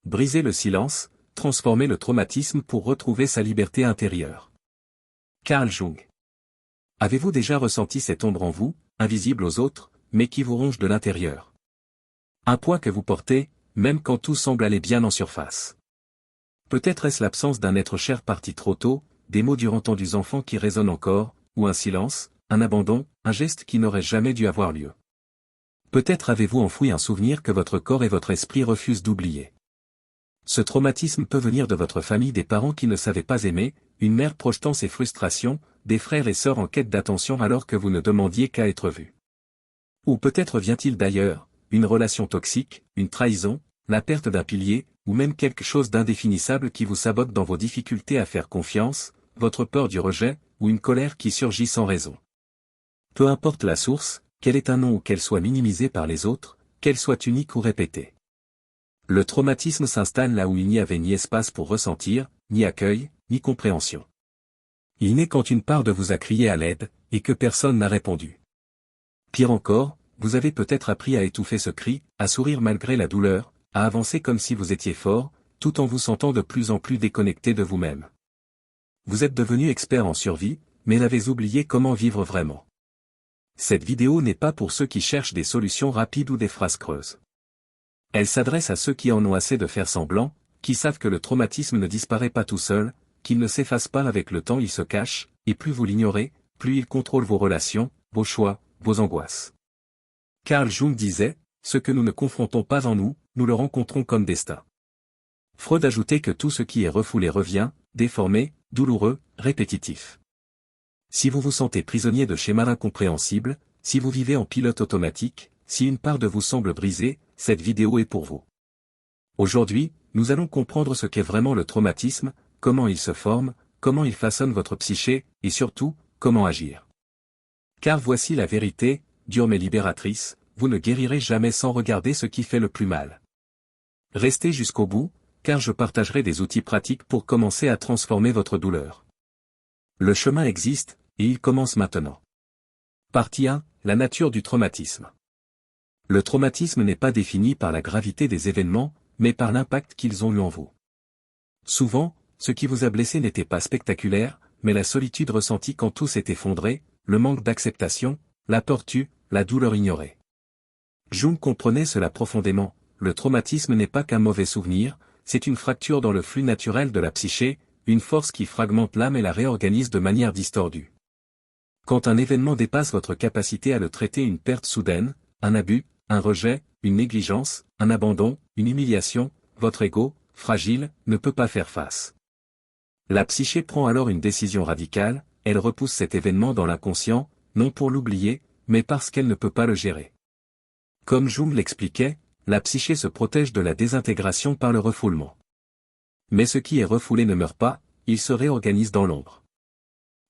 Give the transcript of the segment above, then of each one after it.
briser le silence, transformer le traumatisme pour retrouver sa liberté intérieure. Carl Jung. Avez-vous déjà ressenti cette ombre en vous, invisible aux autres, mais qui vous ronge de l'intérieur? Un poids que vous portez, même quand tout semble aller bien en surface. Peut-être est-ce l'absence d'un être cher parti trop tôt, des mots durs entendus enfants qui résonnent encore, ou un silence, un abandon, un geste qui n'aurait jamais dû avoir lieu. Peut-être avez-vous enfoui un souvenir que votre corps et votre esprit refusent d'oublier. Ce traumatisme peut venir de votre famille, des parents qui ne savaient pas aimer, une mère projetant ses frustrations, des frères et sœurs en quête d'attention alors que vous ne demandiez qu'à être vus. Ou peut-être vient-il d'ailleurs, une relation toxique, une trahison, la perte d'un pilier, ou même quelque chose d'indéfinissable qui vous sabote dans vos difficultés à faire confiance, votre peur du rejet, ou une colère qui surgit sans raison. Peu importe la source, qu'elle ait un nom ou qu'elle soit minimisée par les autres, qu'elle soit unique ou répétée. Le traumatisme s'installe là où il n'y avait ni espace pour ressentir, ni accueil, ni compréhension. Il naît quand une part de vous a crié à l'aide, et que personne n'a répondu. Pire encore, vous avez peut-être appris à étouffer ce cri, à sourire malgré la douleur, à avancer comme si vous étiez fort, tout en vous sentant de plus en plus déconnecté de vous-même. Vous êtes devenu expert en survie, mais n'avez oublié comment vivre vraiment. Cette vidéo n'est pas pour ceux qui cherchent des solutions rapides ou des phrases creuses. Elle s'adresse à ceux qui en ont assez de faire semblant, qui savent que le traumatisme ne disparaît pas tout seul, qu'il ne s'efface pas avec le temps, il se cache, et plus vous l'ignorez, plus il contrôle vos relations, vos choix, vos angoisses. Carl Jung disait, « Ce que nous ne confrontons pas en nous, nous le rencontrons comme destin. » Freud ajoutait que tout ce qui est refoulé revient, déformé, douloureux, répétitif. Si vous vous sentez prisonnier de schémas incompréhensibles, si vous vivez en pilote automatique, si une part de vous semble brisée, cette vidéo est pour vous. Aujourd'hui, nous allons comprendre ce qu'est vraiment le traumatisme, comment il se forme, comment il façonne votre psyché, et surtout, comment agir. Car voici la vérité, dure mais libératrice, vous ne guérirez jamais sans regarder ce qui fait le plus mal. Restez jusqu'au bout, car je partagerai des outils pratiques pour commencer à transformer votre douleur. Le chemin existe, et il commence maintenant. Partie 1, la nature du traumatisme. Le traumatisme n'est pas défini par la gravité des événements, mais par l'impact qu'ils ont eu en vous. Souvent, ce qui vous a blessé n'était pas spectaculaire, mais la solitude ressentie quand tout s'est effondré, le manque d'acceptation, la peur tue, la douleur ignorée. Jung comprenait cela profondément, le traumatisme n'est pas qu'un mauvais souvenir, c'est une fracture dans le flux naturel de la psyché, une force qui fragmente l'âme et la réorganise de manière distordue. Quand un événement dépasse votre capacité à le traiter, une perte soudaine, un abus, un rejet, une négligence, un abandon, une humiliation, votre ego, fragile, ne peut pas faire face. La psyché prend alors une décision radicale, elle repousse cet événement dans l'inconscient, non pour l'oublier, mais parce qu'elle ne peut pas le gérer. Comme Jung l'expliquait, la psyché se protège de la désintégration par le refoulement. Mais ce qui est refoulé ne meurt pas, il se réorganise dans l'ombre.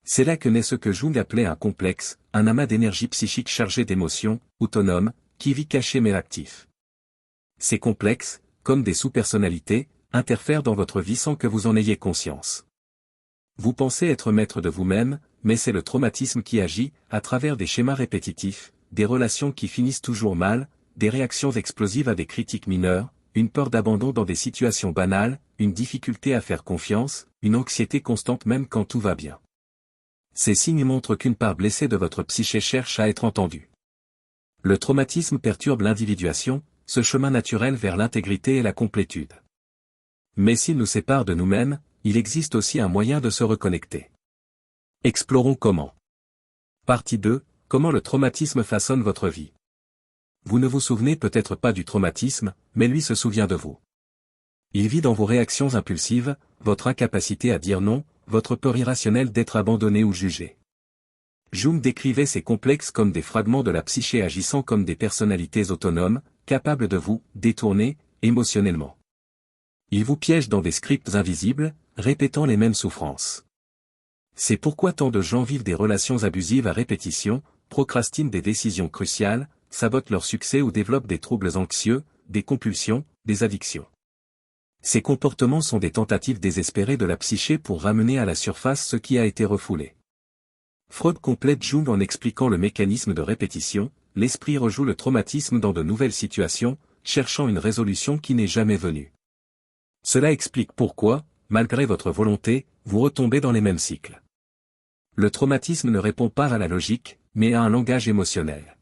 C'est là que naît ce que Jung appelait un complexe, un amas d'énergie psychique chargé d'émotions, autonome, qui vit caché mais actif. Ces complexes, comme des sous-personnalités, interfèrent dans votre vie sans que vous en ayez conscience. Vous pensez être maître de vous-même, mais c'est le traumatisme qui agit, à travers des schémas répétitifs, des relations qui finissent toujours mal, des réactions explosives à des critiques mineures, une peur d'abandon dans des situations banales, une difficulté à faire confiance, une anxiété constante même quand tout va bien. Ces signes montrent qu'une part blessée de votre psyché cherche à être entendue. Le traumatisme perturbe l'individuation, ce chemin naturel vers l'intégrité et la complétude. Mais s'il nous sépare de nous-mêmes, il existe aussi un moyen de se reconnecter. Explorons comment. Partie 2, comment le traumatisme façonne votre vie. Vous ne vous souvenez peut-être pas du traumatisme, mais lui se souvient de vous. Il vit dans vos réactions impulsives, votre incapacité à dire non, votre peur irrationnelle d'être abandonné ou jugé. Jung décrivait ces complexes comme des fragments de la psyché agissant comme des personnalités autonomes, capables de vous détourner émotionnellement. Il vous piège dans des scripts invisibles, répétant les mêmes souffrances. C'est pourquoi tant de gens vivent des relations abusives à répétition, procrastinent des décisions cruciales, sabotent leur succès ou développent des troubles anxieux, des compulsions, des addictions. Ces comportements sont des tentatives désespérées de la psyché pour ramener à la surface ce qui a été refoulé. Freud complète Jung en expliquant le mécanisme de répétition, l'esprit rejoue le traumatisme dans de nouvelles situations, cherchant une résolution qui n'est jamais venue. Cela explique pourquoi, malgré votre volonté, vous retombez dans les mêmes cycles. Le traumatisme ne répond pas à la logique, mais à un langage émotionnel.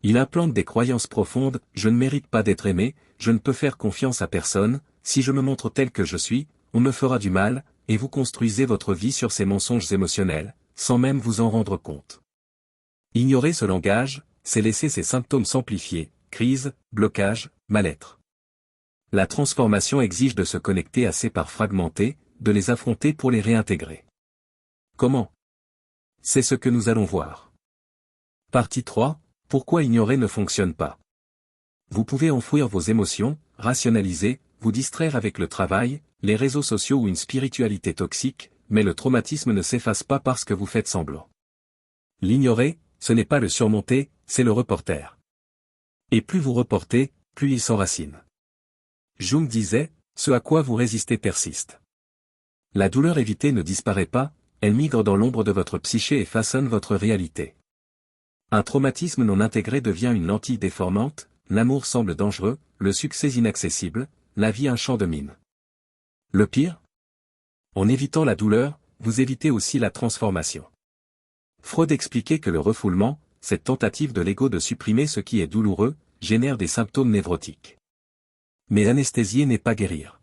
Il implante des croyances profondes, je ne mérite pas d'être aimé, je ne peux faire confiance à personne, si je me montre tel que je suis, on me fera du mal, et vous construisez votre vie sur ces mensonges émotionnels, sans même vous en rendre compte. Ignorer ce langage, c'est laisser ces symptômes s'amplifier, crise, blocage, mal-être. La transformation exige de se connecter à ces parts fragmentées, de les affronter pour les réintégrer. Comment? C'est ce que nous allons voir. Partie 3, pourquoi ignorer ne fonctionne pas. Vous pouvez enfouir vos émotions, rationaliser, vous distraire avec le travail, les réseaux sociaux ou une spiritualité toxique, mais le traumatisme ne s'efface pas parce que vous faites semblant. L'ignorer, ce n'est pas le surmonter, c'est le reporter. Et plus vous reportez, plus il s'enracine. Jung disait, ce à quoi vous résistez persiste. La douleur évitée ne disparaît pas, elle migre dans l'ombre de votre psyché et façonne votre réalité. Un traumatisme non intégré devient une lentille déformante, l'amour semble dangereux, le succès inaccessible, la vie un champ de mine. Le pire? En évitant la douleur, vous évitez aussi la transformation. Freud expliquait que le refoulement, cette tentative de l'ego de supprimer ce qui est douloureux, génère des symptômes névrotiques. Mais anesthésier n'est pas guérir.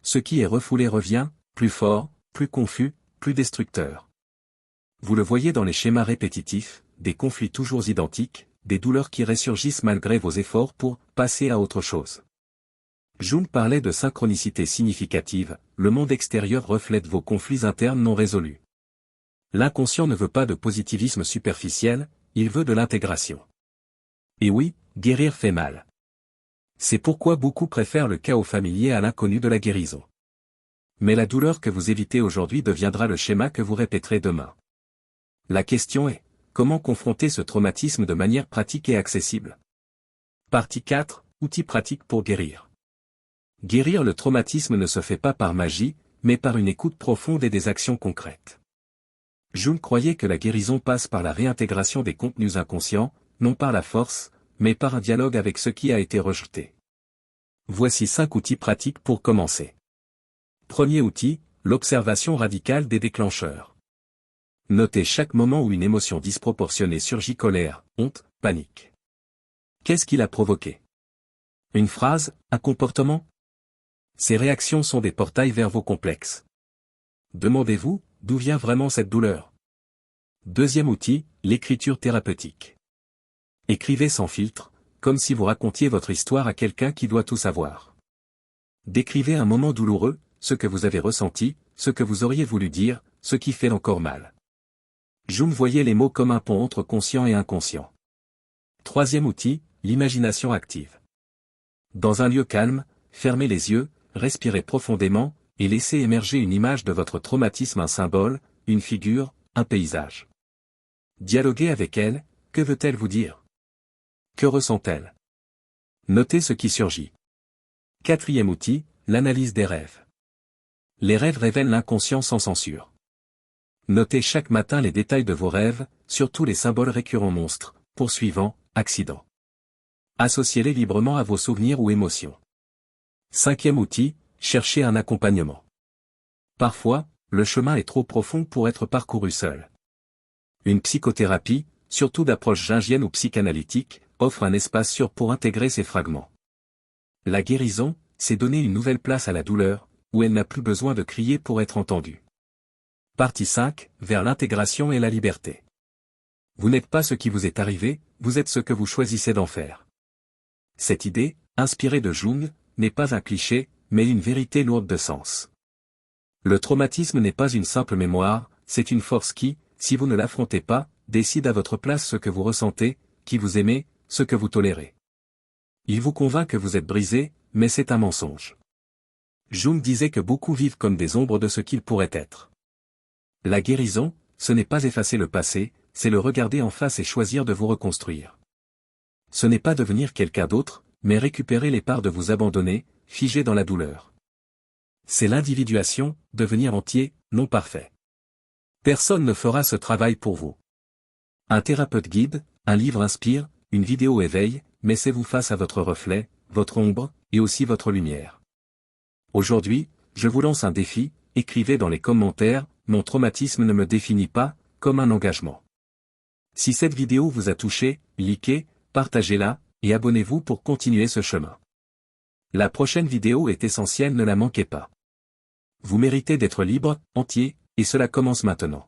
Ce qui est refoulé revient, plus fort, plus confus, plus destructeur. Vous le voyez dans les schémas répétitifs, des conflits toujours identiques, des douleurs qui ressurgissent malgré vos efforts pour passer à autre chose. Jung parlait de synchronicité significative, le monde extérieur reflète vos conflits internes non résolus. L'inconscient ne veut pas de positivisme superficiel, il veut de l'intégration. Et oui, guérir fait mal. C'est pourquoi beaucoup préfèrent le chaos familier à l'inconnu de la guérison. Mais la douleur que vous évitez aujourd'hui deviendra le schéma que vous répéterez demain. La question est, comment confronter ce traumatisme de manière pratique et accessible? Partie 4, outils pratiques pour guérir. Guérir le traumatisme ne se fait pas par magie, mais par une écoute profonde et des actions concrètes. Jung croyait que la guérison passe par la réintégration des contenus inconscients, non par la force, mais par un dialogue avec ce qui a été rejeté. Voici 5 outils pratiques pour commencer. Premier outil, l'observation radicale des déclencheurs. Notez chaque moment où une émotion disproportionnée surgit: colère, honte, panique. Qu'est-ce qui l'a provoqué? Une phrase, un comportement? Ces réactions sont des portails vers vos complexes. Demandez-vous, d'où vient vraiment cette douleur? Deuxième outil, l'écriture thérapeutique. Écrivez sans filtre, comme si vous racontiez votre histoire à quelqu'un qui doit tout savoir. Décrivez un moment douloureux, ce que vous avez ressenti, ce que vous auriez voulu dire, ce qui fait encore mal. Jung voyait les mots comme un pont entre conscient et inconscient. Troisième outil, l'imagination active. Dans un lieu calme, fermez les yeux, respirez profondément, et laissez émerger une image de votre traumatisme, un symbole, une figure, un paysage. Dialoguez avec elle, que veut-elle vous dire? Que ressent-elle? Notez ce qui surgit. Quatrième outil, l'analyse des rêves. Les rêves révèlent l'inconscient sans censure. Notez chaque matin les détails de vos rêves, surtout les symboles récurrents: monstres, poursuivants, accidents. Associez-les librement à vos souvenirs ou émotions. Cinquième outil, cherchez un accompagnement. Parfois, le chemin est trop profond pour être parcouru seul. Une psychothérapie, surtout d'approche jungienne ou psychanalytique, offre un espace sûr pour intégrer ces fragments. La guérison, c'est donner une nouvelle place à la douleur, où elle n'a plus besoin de crier pour être entendue. Partie 5, vers l'intégration et la liberté. Vous n'êtes pas ce qui vous est arrivé, vous êtes ce que vous choisissez d'en faire. Cette idée, inspirée de Jung, n'est pas un cliché, mais une vérité lourde de sens. Le traumatisme n'est pas une simple mémoire, c'est une force qui, si vous ne l'affrontez pas, décide à votre place ce que vous ressentez, qui vous aimez, ce que vous tolérez. Il vous convainc que vous êtes brisé, mais c'est un mensonge. Jung disait que beaucoup vivent comme des ombres de ce qu'ils pourraient être. La guérison, ce n'est pas effacer le passé, c'est le regarder en face et choisir de vous reconstruire. Ce n'est pas devenir quelqu'un d'autre, mais récupérer les parts de vous abandonnées, figées dans la douleur. C'est l'individuation, devenir entier, non parfait. Personne ne fera ce travail pour vous. Un thérapeute guide, un livre inspire, une vidéo éveille, mettez-vous face à votre reflet, votre ombre, et aussi votre lumière. Aujourd'hui, je vous lance un défi, écrivez dans les commentaires, mon traumatisme ne me définit pas, comme un engagement. Si cette vidéo vous a touché, likez, partagez-la, et abonnez-vous pour continuer ce chemin. La prochaine vidéo est essentielle, ne la manquez pas. Vous méritez d'être libre, entier, et cela commence maintenant.